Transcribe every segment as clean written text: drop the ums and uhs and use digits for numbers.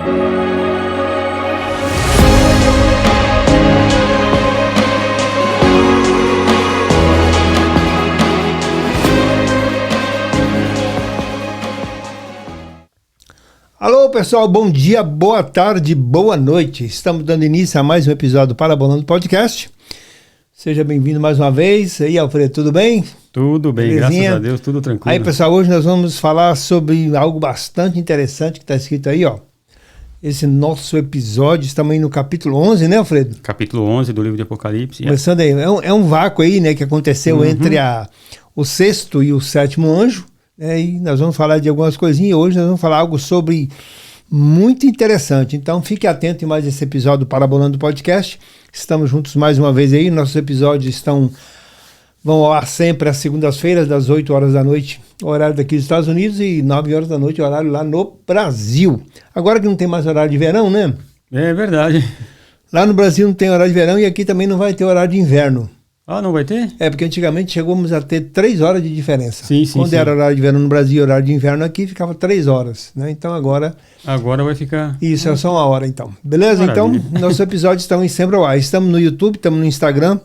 Alô pessoal, bom dia, boa tarde, boa noite. Estamos dando início a mais um episódio do Parabolando Podcast. Seja bem-vindo mais uma vez. E aí, Alfredo, tudo bem? Tudo bem, belezinha? Graças a Deus, tudo tranquilo. Aí pessoal, hoje nós vamos falar sobre algo bastante interessante que está escrito aí, ó. Esse nosso episódio, estamos aí no capítulo 11, né, Alfredo? Capítulo 11 do livro de Apocalipse. Começando aí, é um vácuo aí, né, que aconteceu entre o sexto e o sétimo anjo. E nós vamos falar de algumas coisinhas e hoje nós vamos falar algo sobre muito interessante. Então fique atento em mais esse episódio do Parabolando Podcast. Estamos juntos mais uma vez aí. Nossos episódios vão ao ar sempre às segundas-feiras, das 8 horas da noite, horário daqui dos Estados Unidos, e 9 horas da noite, horário lá no Brasil. Agora que não tem mais horário de verão, né? É verdade. Lá no Brasil não tem horário de verão e aqui também não vai ter horário de inverno. Ah, não vai ter? É, porque antigamente chegamos a ter 3 horas de diferença. Sim. Quando era horário de verão no Brasil e horário de inverno aqui, ficava 3 horas, né? Então agora... Agora vai ficar... Isso, é só uma hora então. Beleza? Maravilha. Então, nossos episódios estão em sempre ao ar. Estamos no YouTube, estamos no Instagram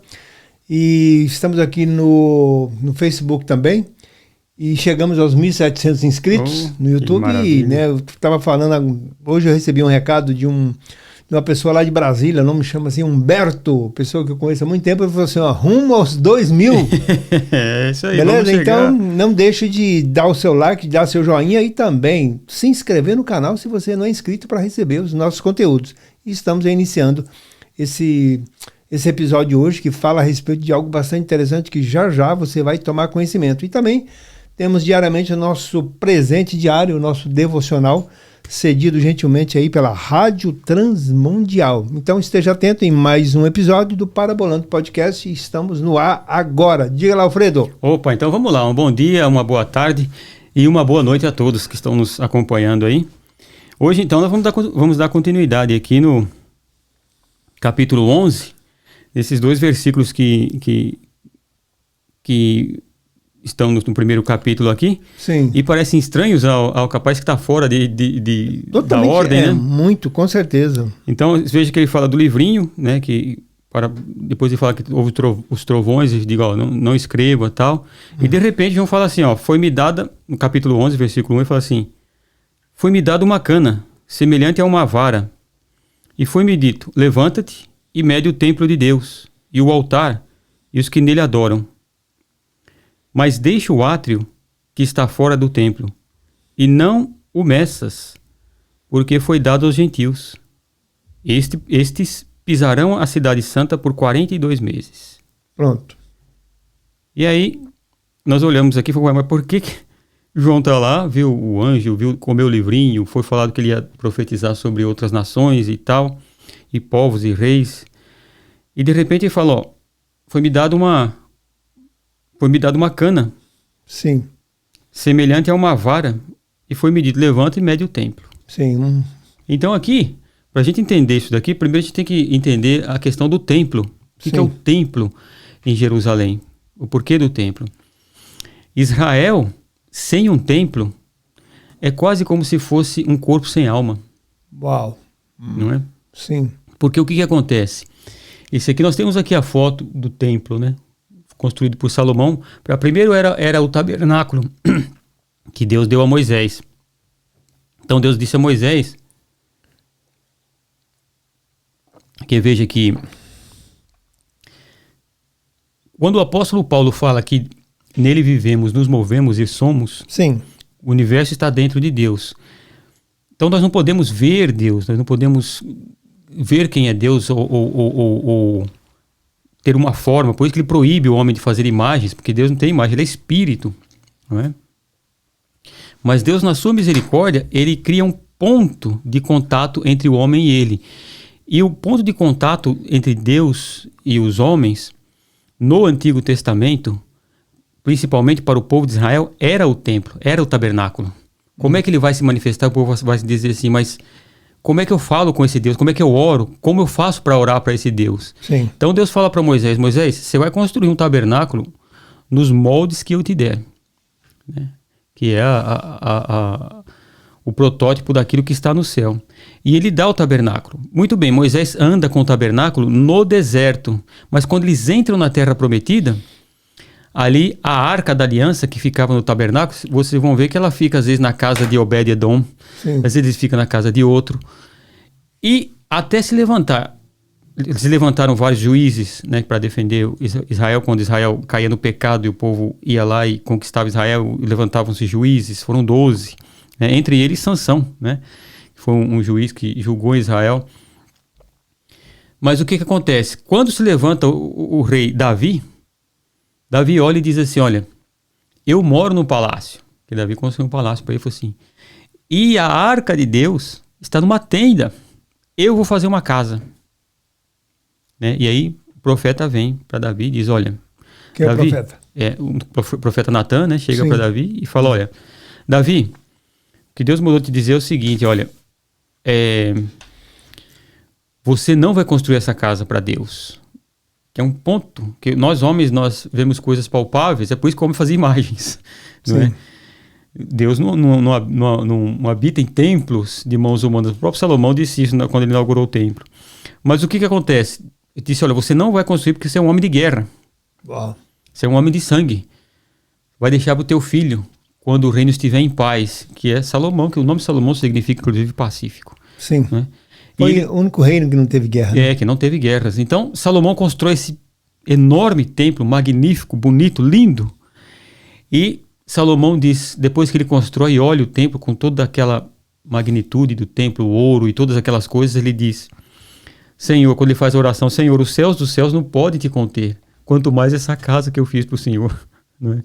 e estamos aqui no Facebook também. E chegamos aos 1.700 inscritos no YouTube. E, né, eu estava falando, hoje eu recebi um recado de uma pessoa lá de Brasília, o nome chama assim Humberto, pessoa que eu conheço há muito tempo, ele falou assim, ó, rumo aos 2.000. É isso aí, beleza? Então não deixe de dar o seu like, dar seu joinha e também se inscrever no canal se você não é inscrito para receber os nossos conteúdos. E estamos iniciando esse episódio de hoje que fala a respeito de algo bastante interessante que já já você vai tomar conhecimento. E também temos diariamente o nosso presente diário, o nosso devocional, cedido gentilmente aí pela Rádio Transmundial. Então esteja atento em mais um episódio do Parabolando Podcast. Estamos no ar agora. Diga lá, Alfredo. Opa, então vamos lá. Um bom dia, uma boa tarde e uma boa noite a todos que estão nos acompanhando aí. Hoje então nós vamos dar continuidade aqui no capítulo 11, nesses dois versículos que estão no primeiro capítulo aqui. Sim. E parecem estranhos ao capaz que está fora da ordem, né? Muito, com certeza. Então, veja que ele fala do livrinho, né? Depois ele fala que houve os trovões, e digo, ó, não escreva e tal. E de repente, João fala assim, ó, foi-me dada, no capítulo 11, versículo 1, ele fala assim, foi-me dada uma cana, semelhante a uma vara, e foi-me dito, levanta-te e mede o templo de Deus, e o altar, e os que nele adoram. Mas deixa o átrio que está fora do templo, e não o meças, porque foi dado aos gentios. Estes pisarão a cidade santa por 42 meses. Pronto. E aí, nós olhamos aqui e falamos, mas por que João está lá, viu o anjo, comeu o livrinho, foi falado que ele ia profetizar sobre outras nações e tal, e povos e reis, e de repente ele falou, ó, foi-me dado uma cana, sim, semelhante a uma vara, e foi-me dito, levanta e mede o templo. Sim. Então aqui, para a gente entender isso daqui, primeiro a gente tem que entender a questão do templo. O que é o templo em Jerusalém? O porquê do templo? Israel, sem um templo, é quase como se fosse um corpo sem alma. Uau. Não é? Sim. Porque o que acontece? Esse aqui, nós temos aqui a foto do templo, né? Construído por Salomão. Primeiro era o tabernáculo que Deus deu a Moisés. Então Deus disse a Moisés, que veja que quando o apóstolo Paulo fala que nele vivemos, nos movemos e somos, sim, o universo está dentro de Deus. Então nós não podemos ver Deus, nós não podemos ver quem é Deus ou ter uma forma, por isso que ele proíbe o homem de fazer imagens, porque Deus não tem imagem, ele é espírito, não é? Mas Deus, na sua misericórdia, ele cria um ponto de contato entre o homem e ele. E o ponto de contato entre Deus e os homens, no Antigo Testamento, principalmente para o povo de Israel, era o templo, era o tabernáculo. Como é que ele vai se manifestar? O povo vai dizer assim, mas como é que eu falo com esse Deus? Como é que eu oro? Como eu faço para orar para esse Deus? Sim. Então Deus fala para Moisés, Moisés, você vai construir um tabernáculo nos moldes que eu te der. Né? Que é o protótipo daquilo que está no céu. E ele dá o tabernáculo. Muito bem, Moisés anda com o tabernáculo no deserto, mas quando eles entram na terra prometida, ali a arca da aliança que ficava no tabernáculo, vocês vão ver que ela fica às vezes na casa de Obed-Edom, às vezes fica na casa de outro. E até se levantar, eles levantaram vários juízes, né, para defender Israel, quando Israel caía no pecado e o povo ia lá e conquistava Israel, levantavam-se juízes, foram 12, né, entre eles Sansão, né, que foi um juiz que julgou Israel. Mas o que acontece? Quando se levanta o rei Davi olha e diz assim, olha, eu moro no palácio, que Davi construiu um palácio para ele, falou assim, e a arca de Deus está numa tenda, eu vou fazer uma casa. Né? E aí o profeta vem para Davi e diz, olha... Quem Davi, é o profeta? O profeta Natan, né, chega para Davi e fala, olha, Davi, o que Deus mandou te dizer é o seguinte, olha, você não vai construir essa casa para Deus. Que é um ponto, que nós homens, nós vemos coisas palpáveis, é por isso que o homem faz imagens. Não é? Deus não habita em templos de mãos humanas. O próprio Salomão disse isso quando ele inaugurou o templo. Mas o que acontece? Ele disse, olha, você não vai construir porque você é um homem de guerra. Uau. Você é um homem de sangue. Vai deixar para o teu filho, quando o reino estiver em paz, que é Salomão, que o nome Salomão significa, inclusive, pacífico. Sim. Né? Foi o único reino que não teve guerra. Né? Que não teve guerras. Então, Salomão constrói esse enorme templo, magnífico, bonito, lindo. E Salomão diz, depois que ele constrói e olha o templo com toda aquela magnitude do templo, o ouro e todas aquelas coisas, ele diz, Senhor, quando ele faz a oração, Senhor, os céus dos céus não podem te conter, quanto mais essa casa que eu fiz para o Senhor. Não é?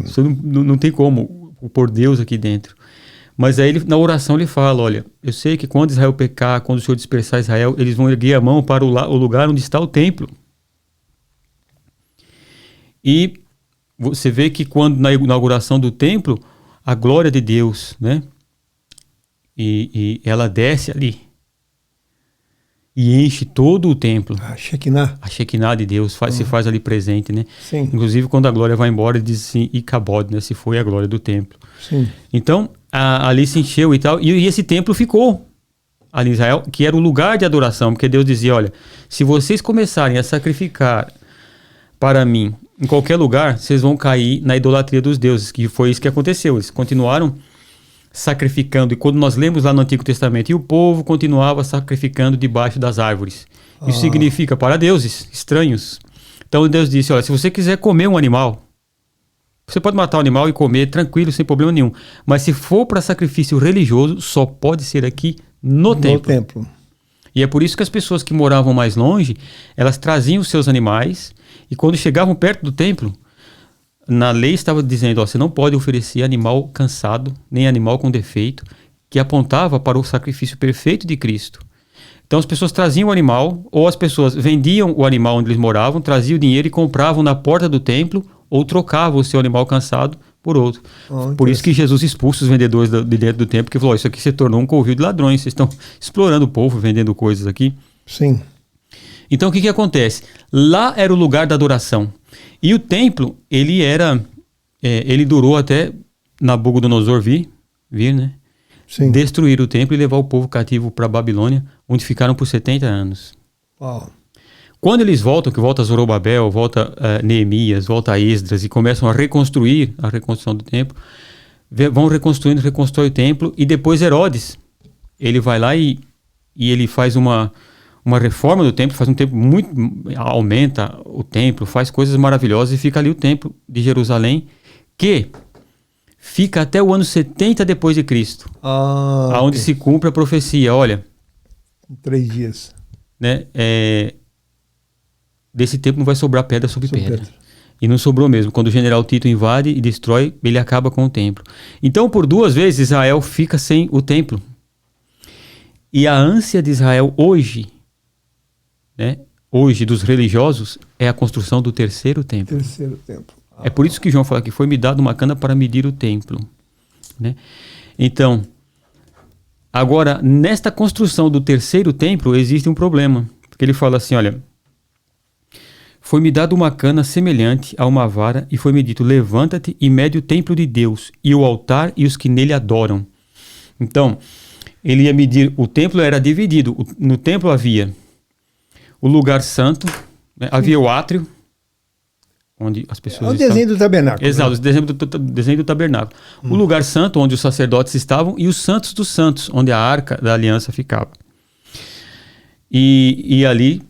Isso não tem como pôr Deus aqui dentro. Mas aí na oração ele fala, olha, eu sei que quando Israel pecar, quando o Senhor dispersar Israel, eles vão erguer a mão para o lugar onde está o templo. E você vê que quando na inauguração do templo, a glória de Deus, né? E ela desce ali e enche todo o templo. A Shekinah. A Shekinah de Deus se faz ali presente, né? Sim. Inclusive quando a glória vai embora, ele diz assim, Icabod, né? Se foi a glória do templo. Sim. Então, ali se encheu e tal, e esse templo ficou ali em Israel, que era o lugar de adoração, porque Deus dizia, olha, se vocês começarem a sacrificar para mim em qualquer lugar, vocês vão cair na idolatria dos deuses, que foi isso que aconteceu. Eles continuaram sacrificando, e quando nós lemos lá no Antigo Testamento, e o povo continuava sacrificando debaixo das árvores. Isso significa para deuses estranhos. Então Deus disse, olha, se você quiser comer um animal, você pode matar o animal e comer tranquilo, sem problema nenhum. Mas se for para sacrifício religioso, só pode ser aqui no templo. E é por isso que as pessoas que moravam mais longe, elas traziam os seus animais, e quando chegavam perto do templo, na lei estava dizendo, ó, você não pode oferecer animal cansado, nem animal com defeito, que apontava para o sacrifício perfeito de Cristo. Então as pessoas traziam o animal, ou as pessoas vendiam o animal onde eles moravam, traziam o dinheiro e compravam na porta do templo, ou trocavam o seu animal cansado por outro. Por isso que Jesus expulsa os vendedores de dentro do templo, que falou, isso aqui se tornou um covil de ladrões, vocês estão explorando o povo, vendendo coisas aqui. Sim. Então o que acontece? Lá era o lugar da adoração. E o templo, ele durou até Nabucodonosor vir, né? Sim. Destruir o templo e levar o povo cativo para a Babilônia, onde ficaram por 70 anos. Uau. Quando eles voltam, que volta Zorobabel, volta Neemias, volta Esdras e começam a reconstruir a reconstrução do templo, vão reconstrói o templo, e depois Herodes, ele vai lá e ele faz uma reforma do templo, faz um templo aumenta o templo, faz coisas maravilhosas, e fica ali o templo de Jerusalém, que fica até o ano 70 depois de Cristo, onde se cumpre a profecia, olha... 3 dias. Né, desse tempo não vai sobrar pedra sobre pedra. E não sobrou mesmo. Quando o general Tito invade e destrói, ele acaba com o templo. Então, por 2 vezes, Israel fica sem o templo. E a ânsia de Israel hoje, né, hoje dos religiosos, é a construção do 3º templo. É por isso que João fala que foi-me dado uma cana para medir o templo. Né? Então, agora, nesta construção do 3º templo, existe um problema. Porque ele fala assim, olha... Foi-me dado uma cana semelhante a uma vara, e foi-me dito, levanta-te e mede o templo de Deus, e o altar e os que nele adoram. Então, ele ia medir, o templo era dividido, no templo havia o lugar santo, né? Havia o átrio, onde as pessoas É o desenho do tabernáculo. Exato, né? o desenho do tabernáculo. O lugar santo, onde os sacerdotes estavam, e os santos dos santos, onde a arca da aliança ficava. E ali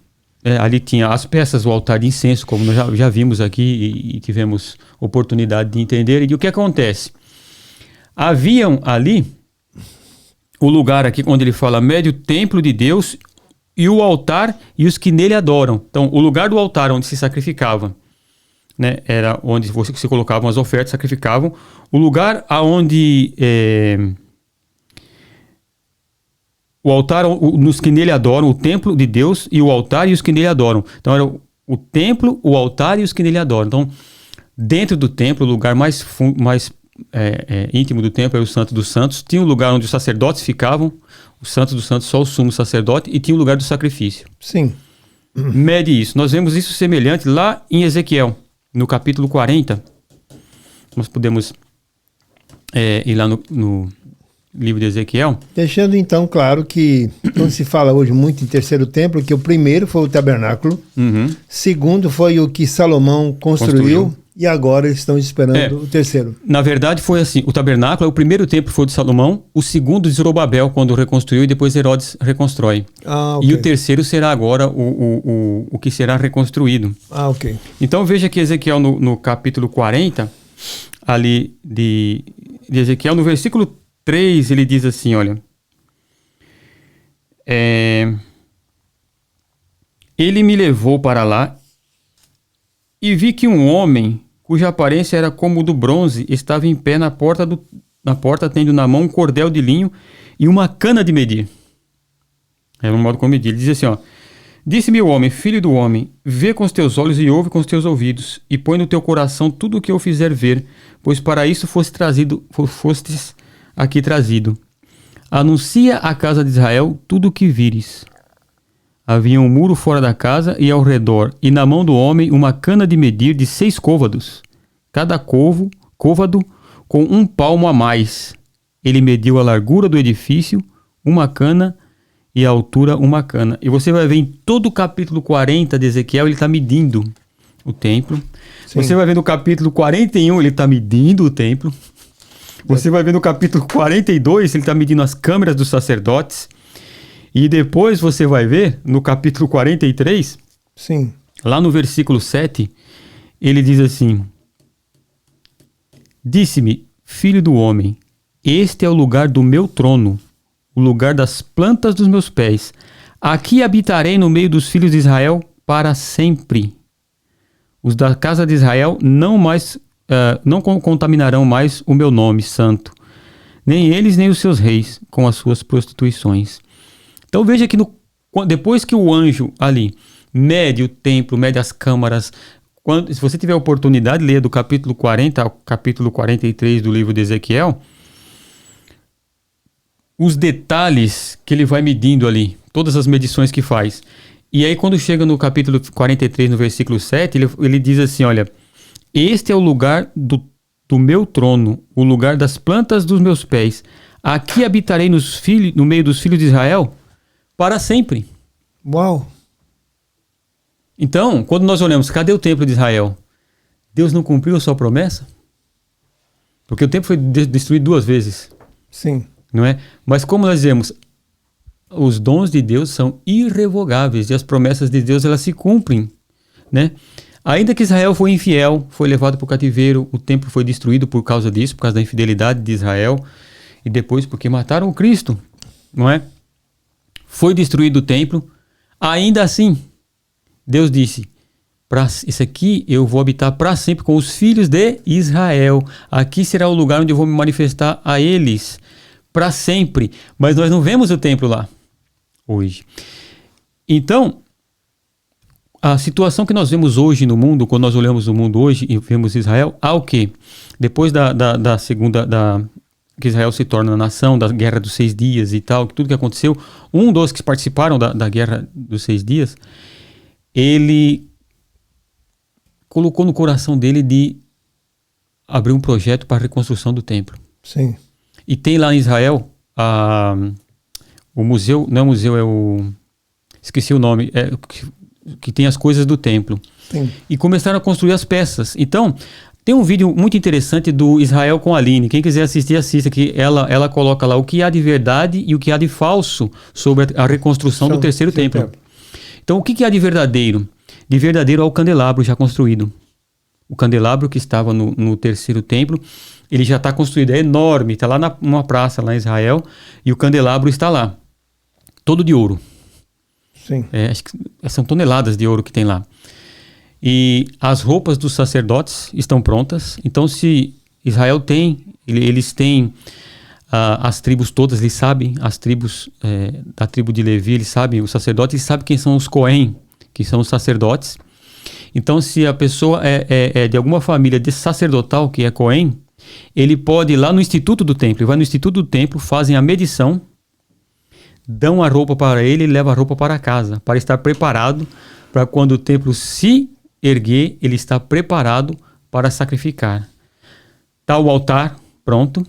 tinha as peças, o altar de incenso, como nós já vimos aqui e tivemos oportunidade de entender. E o que acontece? Haviam ali o lugar aqui onde ele fala médio templo de Deus e o altar e os que nele adoram. Então, o lugar do altar onde se sacrificava, né, era onde se colocavam as ofertas, sacrificavam. O lugar aonde o altar, nos que nele adoram, o templo de Deus e o altar e os que nele adoram. Então, era o templo, o altar e os que nele adoram. Então, dentro do templo, o lugar mais íntimo do templo era o Santo dos Santos. Tinha o lugar onde os sacerdotes ficavam, o Santo dos Santos, só o sumo sacerdote, e tinha o lugar do sacrifício. Sim. Mede isso. Nós vemos isso semelhante lá em Ezequiel, no capítulo 40. Nós podemos ir lá no livro de Ezequiel. Deixando então claro que, quando se fala hoje muito em terceiro templo, que o primeiro foi o tabernáculo, segundo foi o que Salomão construiu. E agora eles estão esperando o terceiro. Na verdade foi assim, o tabernáculo, o primeiro templo foi de Salomão, o segundo de Zorobabel, quando reconstruiu, e depois Herodes reconstrói. Okay. E o terceiro será agora o que será reconstruído. Ok. Então veja que Ezequiel no capítulo 40, ali de Ezequiel, no versículo 3, ele diz assim, olha... Ele me levou para lá e vi que um homem, cuja aparência era como o do bronze, estava em pé na porta, tendo na mão um cordel de linho e uma cana de medir. Era um modo como medir. Ele dizia assim, ó: disse-me o homem, filho do homem, vê com os teus olhos e ouve com os teus ouvidos, e põe no teu coração tudo o que eu fizer ver, pois para isso fostes aqui trazido. Anuncia à casa de Israel tudo o que vires. Havia um muro fora da casa e ao redor, e na mão do homem uma cana de medir de 6 côvados, cada côvado com 1 palmo a mais. Ele mediu a largura do edifício, 1 cana, e a altura 1 cana. E você vai ver em todo o capítulo 40 de Ezequiel, ele está medindo o templo. Sim. Você vai ver no capítulo 41, ele está medindo o templo. Você vai ver no capítulo 42, ele está medindo as câmeras dos sacerdotes. E depois você vai ver, no capítulo 43, sim, lá no versículo 7, ele diz assim: disse-me, filho do homem, este é o lugar do meu trono, o lugar das plantas dos meus pés. Aqui habitarei no meio dos filhos de Israel para sempre. Os da casa de Israel não contaminarão mais o meu nome santo, nem eles nem os seus reis com as suas prostituições. Então veja que depois que o anjo ali mede o templo, mede as câmaras, se você tiver a oportunidade de ler do capítulo 40 ao capítulo 43 do livro de Ezequiel, os detalhes que ele vai medindo ali, todas as medições que faz. E aí quando chega no capítulo 43, no versículo 7, ele diz assim, olha: este é o lugar do meu trono, o lugar das plantas dos meus pés. Aqui habitarei no meio dos filhos de Israel para sempre. Uau! Então, quando nós olhamos, cadê o templo de Israel? Deus não cumpriu a sua promessa? Porque o templo foi destruído 2 vezes. Sim. Não é? Mas como nós dizemos, os dons de Deus são irrevogáveis e as promessas de Deus, elas se cumprem, né? Ainda que Israel foi infiel, foi levado para o cativeiro, o templo foi destruído por causa disso, por causa da infidelidade de Israel, e depois porque mataram o Cristo, não é? Foi destruído o templo. Ainda assim, Deus disse: isso aqui eu vou habitar para sempre com os filhos de Israel. Aqui será o lugar onde eu vou me manifestar a eles para sempre. Mas nós não vemos o templo lá hoje. Então, a situação que nós vemos hoje no mundo, quando nós olhamos o mundo hoje e vemos Israel, há o quê? Depois da segunda... que Israel se torna nação, da Guerra dos 6 Dias e tal, tudo que aconteceu, um dos que participaram da Guerra dos 6 Dias, ele colocou no coração dele de abrir um projeto para a reconstrução do templo. Sim. E tem lá em Israel o museu, não é o museu, esqueci o nome, que tem as coisas do templo. Sim. E começaram a construir as peças. Então, tem um vídeo muito interessante do Israel com a Aline. Quem quiser assistir, assista, que ela coloca lá o que há de verdade e o que há de falso sobre a reconstrução do terceiro templo. Então, o que há de verdadeiro? De verdadeiro é o candelabro já construído. O candelabro que estava no terceiro templo, ele já está construído, é enorme, está lá numa praça lá em Israel, e o candelabro está lá, todo de ouro. Sim. Acho que são toneladas de ouro que tem lá. E as roupas dos sacerdotes estão prontas. Então, se Israel tem, eles têm as tribos todas, eles sabem, as tribos da tribo de Levi, eles sabem, os sacerdotes, eles sabem quem são os Cohen, que são os sacerdotes. Então, se a pessoa é de alguma família de sacerdotal, que é Cohen, ele pode ir lá no Instituto do Templo, vai no Instituto do Templo, fazem a medição, dão a roupa para ele e levam a roupa para casa, para estar preparado, para quando o templo se erguer, ele está preparado para sacrificar. Está o altar pronto,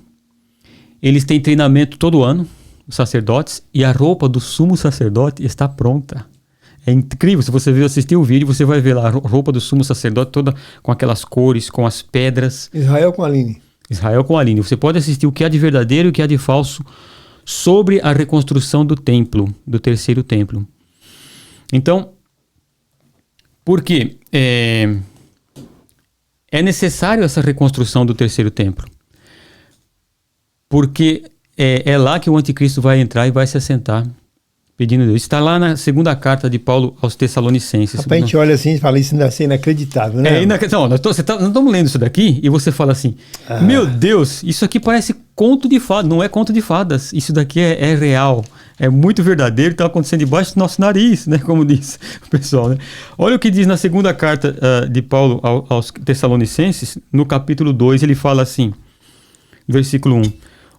eles têm treinamento todo ano, os sacerdotes, e a roupa do sumo sacerdote está pronta. É incrível, se você assistir o vídeo, você vai ver lá a roupa do sumo sacerdote toda com aquelas cores, com as pedras. Israel com a Aline. Israel com a Aline. Você pode assistir o que há de verdadeiro e o que há de falso sobre a reconstrução do templo, do terceiro templo. Então, por quê? É necessário essa reconstrução do terceiro templo. Porque é lá que o anticristo vai entrar e vai se assentar, pedindo Deus. Está lá na segunda carta de Paulo aos Tessalonicenses. Rapaz, a gente olha assim e fala, isso ainda é inacreditável, né? Nós estamos lendo isso daqui e você fala assim, meu Deus, isso aqui parece conto de fadas. Não é conto de fadas, isso daqui é real, é muito verdadeiro, está acontecendo debaixo do nosso nariz, né? Como diz o pessoal, né? Olha o que diz na segunda carta de Paulo aos Tessalonicenses, no capítulo 2, ele fala assim, versículo 1.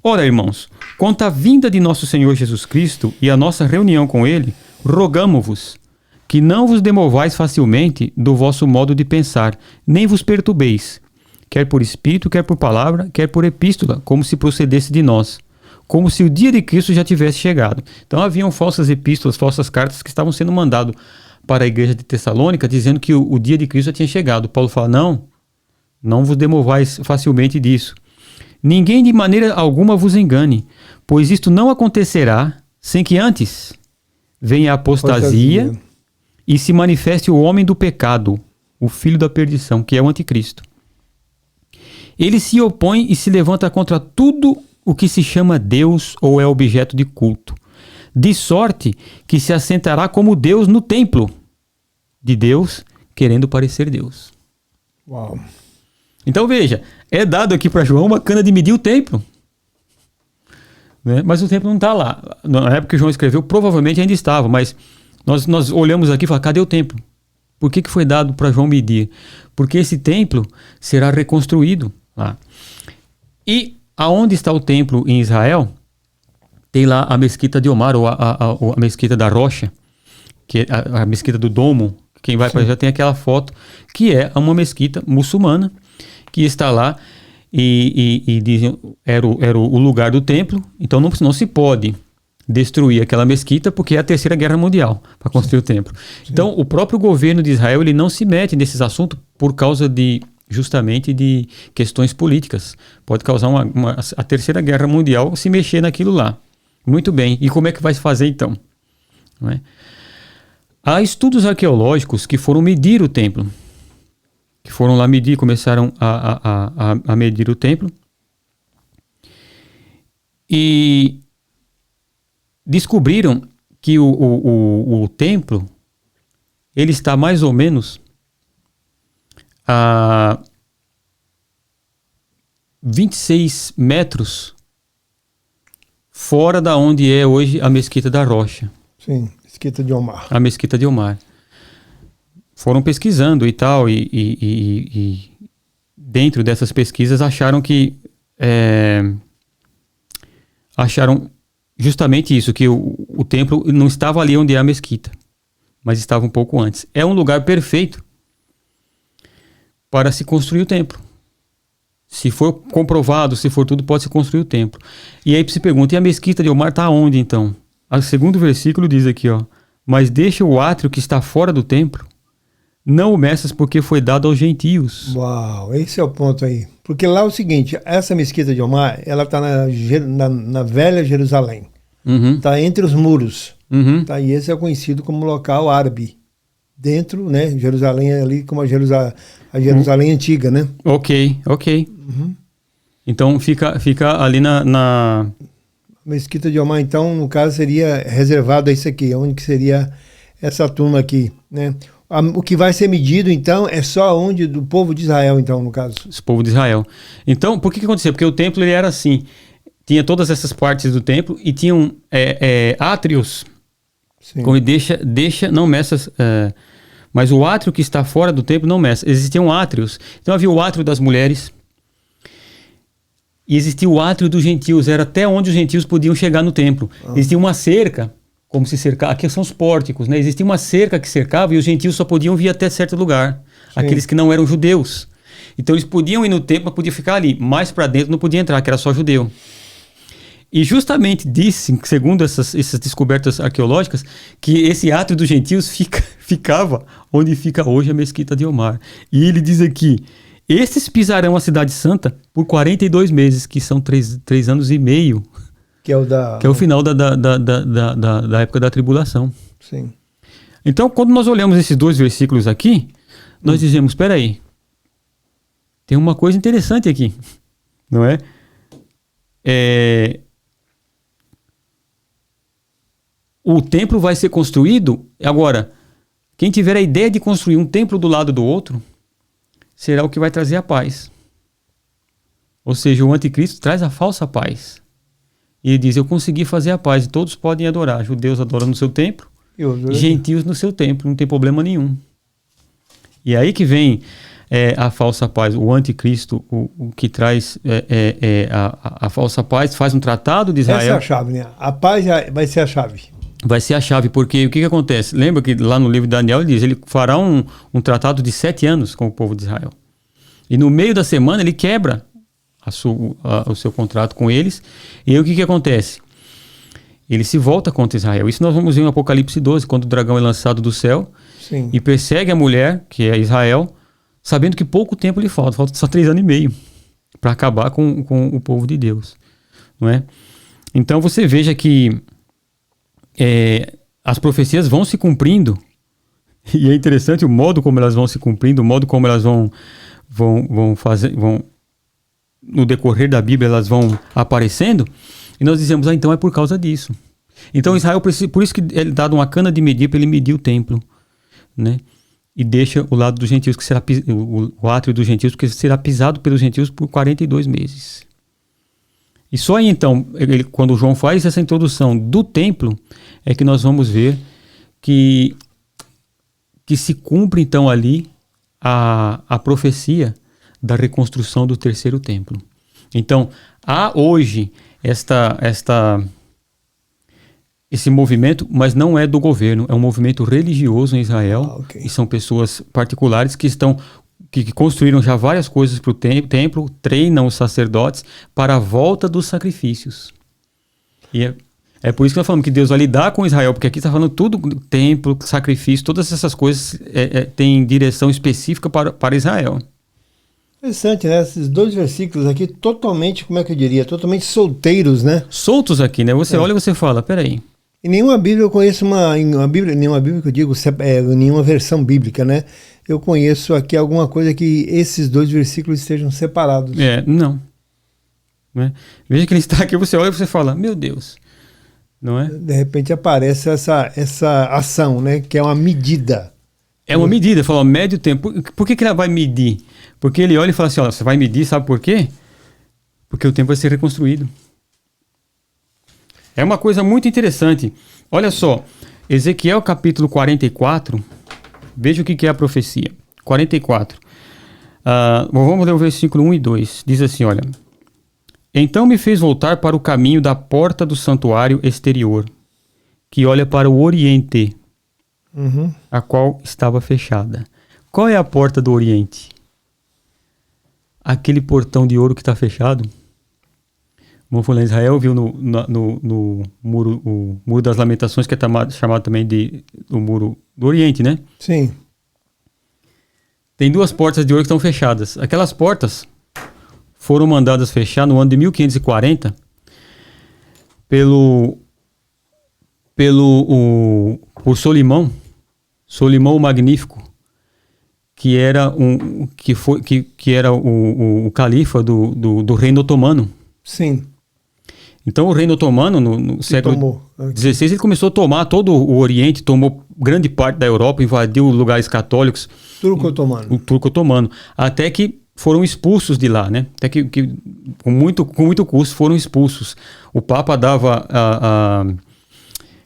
Ora, irmãos, quanto à vinda de nosso Senhor Jesus Cristo e a nossa reunião com Ele, rogamo-vos que não vos demovais facilmente do vosso modo de pensar, nem vos perturbeis, quer por espírito, quer por palavra, quer por epístola, como se procedesse de nós, como se o dia de Cristo já tivesse chegado. Então haviam falsas epístolas, falsas cartas que estavam sendo mandadas para a igreja de Tessalônica, dizendo que o dia de Cristo já tinha chegado. Paulo fala, não vos demovais facilmente disso. Ninguém de maneira alguma vos engane, pois isto não acontecerá sem que antes venha a apostasia e se manifeste o homem do pecado, o filho da perdição, que é o anticristo. Ele se opõe e se levanta contra tudo o que se chama Deus ou é objeto de culto, de sorte que se assentará como Deus no templo de Deus, querendo parecer Deus. Uau! Então veja, é dado aqui para João uma cana de medir o templo. Né? Mas o templo não está lá. Na época que João escreveu, provavelmente ainda estava, mas nós olhamos aqui e falamos, cadê o templo? Por que foi dado para João medir? Porque esse templo será reconstruído lá. E aonde está o templo em Israel? Tem lá a mesquita de Omar, ou a mesquita da Rocha, que é a mesquita do Domo. Quem vai para já tem aquela foto, que é uma mesquita muçulmana, que está lá e dizem era o lugar do templo, então não se pode destruir aquela mesquita porque é a Terceira Guerra Mundial para construir o templo. Sim. Então o próprio governo de Israel ele não se mete nesses assuntos por causa justamente de questões políticas. Pode causar a Terceira Guerra Mundial se mexer naquilo lá. Muito bem, e como é que vai se fazer então? Não é? Há estudos arqueológicos que foram medir o templo. Que foram lá medir, começaram a medir o templo. E descobriram que o templo, ele está mais ou menos a 26 metros fora da onde é hoje a Mesquita da Rocha. Sim, Mesquita de Omar. A Mesquita de Omar. Foram pesquisando e tal, e dentro dessas pesquisas acharam justamente isso, que o templo não estava ali onde é a mesquita, mas estava um pouco antes. É um lugar perfeito para se construir o templo. Se for comprovado, se for tudo, pode-se construir o templo. E aí se pergunta, e a mesquita de Omar está onde então? O segundo versículo diz aqui, ó, mas deixa o átrio que está fora do templo, não o meças porque foi dado aos gentios. Uau, esse é o ponto aí. Porque lá é o seguinte, essa mesquita de Omar, ela está na velha Jerusalém. Está entre os muros. Tá? E esse é conhecido como local árabe. Dentro, né? Jerusalém é ali como a Jerusalém antiga, né? Ok. Então fica ali na... Mesquita de Omar, então, no caso, seria reservado a isso aqui, onde que seria essa turma aqui, né? O que vai ser medido, então, é só onde do povo de Israel, então, no caso. O povo de Israel. Então, por que aconteceu? Porque o templo ele era assim, tinha todas essas partes do templo e tinham átrios. Sim. Como deixa, não meças, mas o átrio que está fora do templo não meça. Existiam átrios. Então havia o átrio das mulheres e existia o átrio dos gentios. Era até onde os gentios podiam chegar no templo. Existia uma cerca, como se cercar. Aqui são os pórticos, né? Existia uma cerca que cercava e os gentios só podiam vir até certo lugar. Sim. Aqueles que não eram judeus. Então eles podiam ir no templo, mas podiam ficar ali. Mais para dentro não podia entrar, que era só judeu. E justamente disse, segundo essas descobertas arqueológicas, que esse átrio dos gentios ficava onde fica hoje a mesquita de Omar. E ele diz aqui, esses pisarão a cidade santa por 42 meses, que são 3 anos e meio. Que é o final da época da tribulação. Sim. Então, quando nós olhamos esses 2 versículos aqui, nós dizemos, espera aí, tem uma coisa interessante aqui, não é? O templo vai ser construído. Agora, quem tiver a ideia de construir um templo do lado do outro, será o que vai trazer a paz. Ou seja, o anticristo traz a falsa paz. E ele diz, eu consegui fazer a paz e todos podem adorar. Judeus adoram no seu templo, gentios no seu templo, não tem problema nenhum. E aí que vem a falsa paz, o anticristo, o que traz a falsa paz, faz um tratado de Israel. Essa é a chave, né? A paz vai ser a chave. Vai ser a chave, porque o que acontece? Lembra que lá no livro de Daniel ele diz, ele fará um tratado de 7 anos com o povo de Israel. E no meio da semana ele quebra o seu contrato com eles. E aí o que acontece? Ele se volta contra Israel. Isso nós vamos ver em Apocalipse 12, quando o dragão é lançado do céu. Sim. E persegue a mulher, que é Israel, sabendo que pouco tempo lhe falta só 3 anos e meio para acabar com o povo de Deus. Não é? Então você veja que as profecias vão se cumprindo, e é interessante o modo como elas vão se cumprindo, o modo como elas vão no decorrer da Bíblia elas vão aparecendo, e nós dizemos, então é por causa disso. Então Israel precisa, por isso que é dado uma cana de medir para ele medir o templo, né? E deixa o lado dos gentios, que será o átrio dos gentios, porque será pisado pelos gentios por 42 meses. E só aí então, quando João faz essa introdução do templo, é que nós vamos ver que se cumpre então ali a profecia da reconstrução do 3º templo. Então, há hoje esse movimento, mas não é do governo, é um movimento religioso em Israel, okay. E são pessoas particulares que construíram já várias coisas para o templo, treinam os sacerdotes para a volta dos sacrifícios. E é por isso que nós falamos que Deus vai lidar com Israel, porque aqui está falando tudo, templo, sacrifício, todas essas coisas têm direção específica para Israel. Interessante, né? Esses 2 versículos aqui totalmente, como é que eu diria, totalmente solteiros, né? Soltos aqui, né? Você olha e você fala, peraí. Em nenhuma Bíblia eu conheço nenhuma Bíblia que eu digo, nenhuma versão bíblica, né? Eu conheço aqui alguma coisa que esses 2 versículos estejam separados. Não. Né? Veja que ele está aqui, você olha e você fala, meu Deus. Não é? De repente aparece essa ação, né? Que é uma medida. É uma medida, fala, mede o tempo. Por que ela vai medir? Porque ele olha e fala assim, você vai medir, sabe por quê? Porque o tempo vai ser reconstruído. É uma coisa muito interessante. Olha só, Ezequiel capítulo 44, veja o que é a profecia. 44. Vamos ler o versículo 1 e 2. Diz assim, olha. Então me fez voltar para o caminho da porta do santuário exterior, que olha para o oriente, a qual estava fechada. Qual é a porta do oriente? aquele portão de ouro que está fechado. O irmão Israel viu no muro, o Muro das Lamentações, que é chamado também de o Muro do Oriente, né? Sim. Tem 2 portas de ouro que estão fechadas. Aquelas portas foram mandadas fechar no ano de 1540 por Solimão o Magnífico, que era o califa do Reino Otomano. Sim. Então o Reino Otomano, no século XVI, ele começou a tomar todo o Oriente, tomou grande parte da Europa, invadiu lugares católicos. Turco Otomano. O Turco Otomano. Até que foram expulsos de lá, né? Até que com muito custo foram expulsos. O Papa dava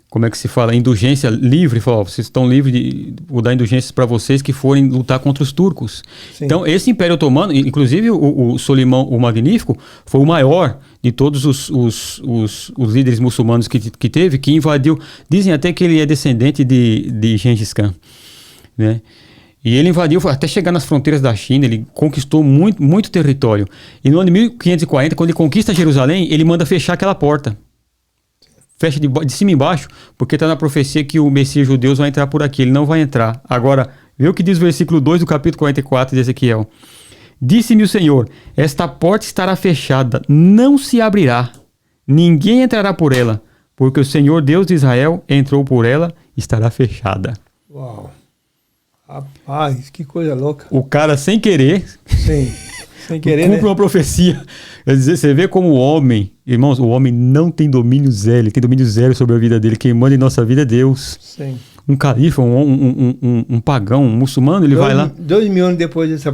como é que se fala? Indulgência livre. Falou, vocês estão livres vou dar indulgências para vocês que forem lutar contra os turcos. Sim. Então, esse Império Otomano, inclusive o Solimão o Magnífico, foi o maior de todos os líderes muçulmanos que teve, que invadiu. Dizem até que ele é descendente de Gengis Khan, né? E ele invadiu até chegar nas fronteiras da China, ele conquistou muito território. E no ano de 1540, quando ele conquista Jerusalém, ele manda fechar aquela porta. Fecha de cima e embaixo, porque está na profecia que o Messias judeu vai entrar por aqui. Ele não vai entrar. Agora, vê o que diz o versículo 2 do capítulo 44 de Ezequiel. Disse-me o Senhor, esta porta estará fechada, não se abrirá. Ninguém entrará por ela, porque o Senhor Deus de Israel entrou por ela, estará fechada. Uau! Rapaz, que coisa louca. O cara, sem querer... Sim. Sem querer, cumpre uma profecia. Quer dizer, você vê como o homem, irmãos, o homem não tem domínio zero, ele tem domínio zero sobre a vida dele. Quem manda em nossa vida é Deus. Sim. Um califa, um pagão, um muçulmano, ele vai lá. 2000 anos depois dessa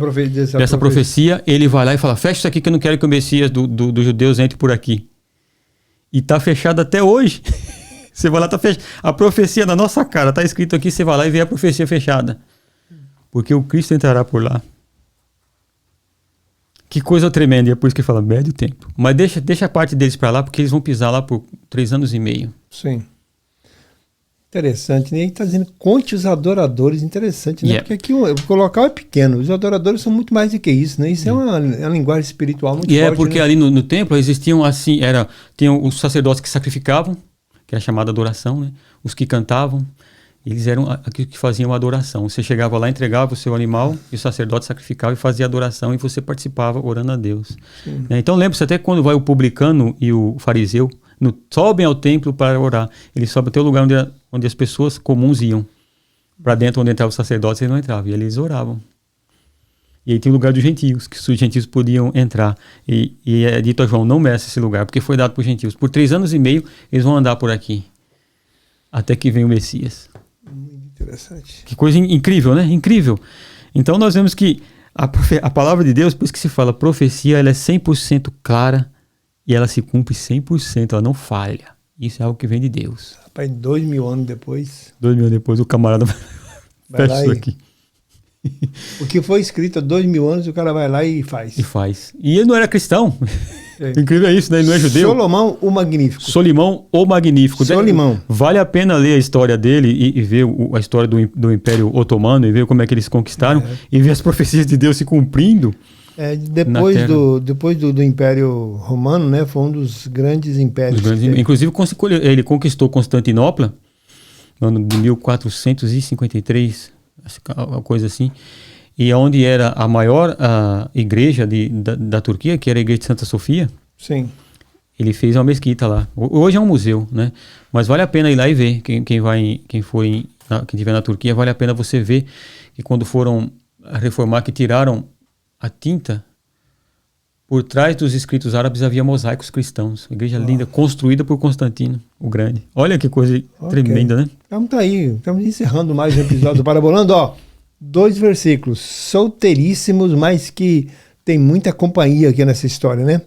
profecia, ele vai lá e fala: fecha isso aqui que eu não quero que o Messias dos judeus entre por aqui. E tá fechado até hoje. Você vai lá, tá fechado. A profecia na nossa cara, tá escrito aqui, você vai lá e vê a profecia fechada. Porque o Cristo entrará por lá. Que coisa tremenda, e é por isso que fala médio tempo. Mas deixa a parte deles para lá, porque eles vão pisar lá por 3 anos e meio. Sim. Interessante, né? Ele está dizendo, conte os adoradores, interessante, né? Yeah. Porque aqui o local é pequeno, os adoradores são muito mais do que isso, né? Isso é uma linguagem espiritual muito forte. Porque, né? Ali no templo existiam assim, tinham os sacerdotes que sacrificavam, que é a chamada adoração, né? Os que cantavam, eles eram aqueles que faziam a adoração. Você chegava lá, entregava o seu animal, e o sacerdote sacrificava e fazia a adoração, e você participava orando a Deus. Então lembre-se, até quando vai o publicano e o fariseu, sobem ao templo para orar. Eles sobem até o lugar onde as pessoas comuns iam. Para dentro, onde entravam os sacerdotes, eles não entravam. E eles oravam. E aí tem o lugar dos gentios, que os gentios podiam entrar. E é dito a João, não meça esse lugar, porque foi dado para os gentios. Por 3 anos e meio, eles vão andar por aqui. Até que venha o Messias. Interessante. Que coisa incrível, né? Incrível. Então nós vemos que a palavra de Deus, por isso que se fala, profecia, ela é 100% clara e ela se cumpre 100%, ela não falha. Isso é algo que vem de Deus. Rapaz, 2000 anos depois... 2000 anos depois o camarada fecha isso aqui. O que foi escrito há 2000 anos, o cara vai lá e faz. E ele não era cristão. Incrível é isso, né? Ele não é judeu. Solimão o Magnífico. Solimão o Magnífico. Solimão. Vale a pena ler a história dele e ver a história do Império Otomano e ver como é que eles conquistaram e ver as profecias de Deus se cumprindo. Depois do Império Romano, né? Foi um dos grandes impérios. Inclusive, ele conquistou Constantinopla no ano de 1453, uma coisa assim. E onde era a maior igreja da Turquia, que era a igreja de Santa Sofia. Sim. Ele fez uma mesquita lá. Hoje é um museu, né? Mas vale a pena ir lá e ver. Quem estiver na Turquia, vale a pena você ver que quando foram reformar, que tiraram a tinta, por trás dos escritos árabes havia mosaicos cristãos. Uma igreja linda, construída por Constantino, o Grande. Olha que coisa tremenda, né? Estamos encerrando mais um episódio do Parabolando, 2 versículos, solteiríssimos, mas que tem muita companhia aqui nessa história, né?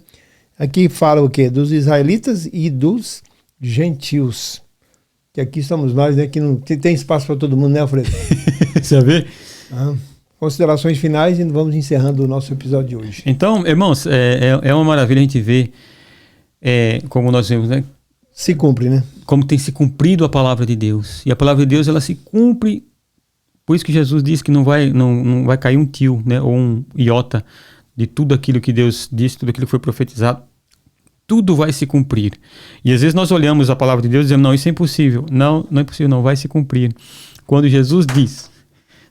Aqui fala o quê? Dos israelitas e dos gentios. Que aqui estamos nós, né? Que não tem espaço para todo mundo, né, Alfredo? Você vê? Considerações finais e vamos encerrando o nosso episódio de hoje. Então, irmãos, é uma maravilha a gente ver como nós vemos, né? Se cumpre, né? Como tem se cumprido a palavra de Deus. E a palavra de Deus, ela se cumpre. Por isso que Jesus disse que não vai cair um tio, né, ou um iota de tudo aquilo que Deus disse, tudo aquilo que foi profetizado, tudo vai se cumprir. E às vezes nós olhamos a palavra de Deus e dizemos, não, isso é impossível. Não, não é impossível, não, vai se cumprir. Quando Jesus diz,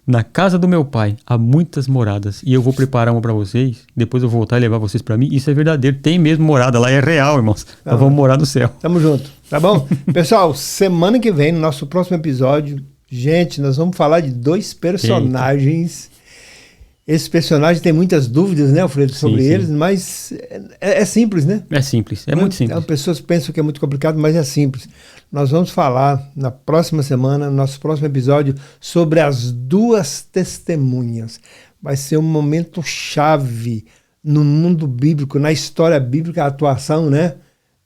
na casa do meu pai há muitas moradas e eu vou preparar uma para vocês, depois eu vou voltar e levar vocês para mim, isso é verdadeiro, tem mesmo morada lá, é real, irmãos. Nós vamos morar no céu. Tamo junto, tá bom? Pessoal, semana que vem, no nosso próximo episódio, gente, nós vamos falar de 2 personagens. Esses personagens têm muitas dúvidas, né, Alfredo, sobre eles, mas é simples, né? É simples, é muito simples. As pessoas pensam que é muito complicado, mas é simples. Nós vamos falar na próxima semana, no nosso próximo episódio, sobre as 2 testemunhas. Vai ser um momento chave no mundo bíblico, na história bíblica, a atuação, né,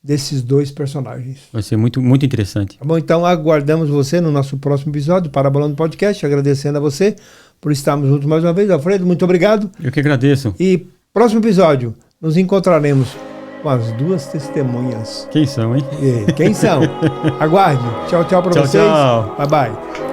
desses 2 personagens. Vai ser muito, muito interessante. Tá bom? Então aguardamos você no nosso próximo episódio, Parabolando Podcast, agradecendo a você por estarmos juntos mais uma vez. Alfredo, muito obrigado. Eu que agradeço. E próximo episódio, nos encontraremos com as 2 testemunhas. Quem são, hein? E quem são? Aguarde. Tchau, tchau para vocês. Tchau. Bye, bye.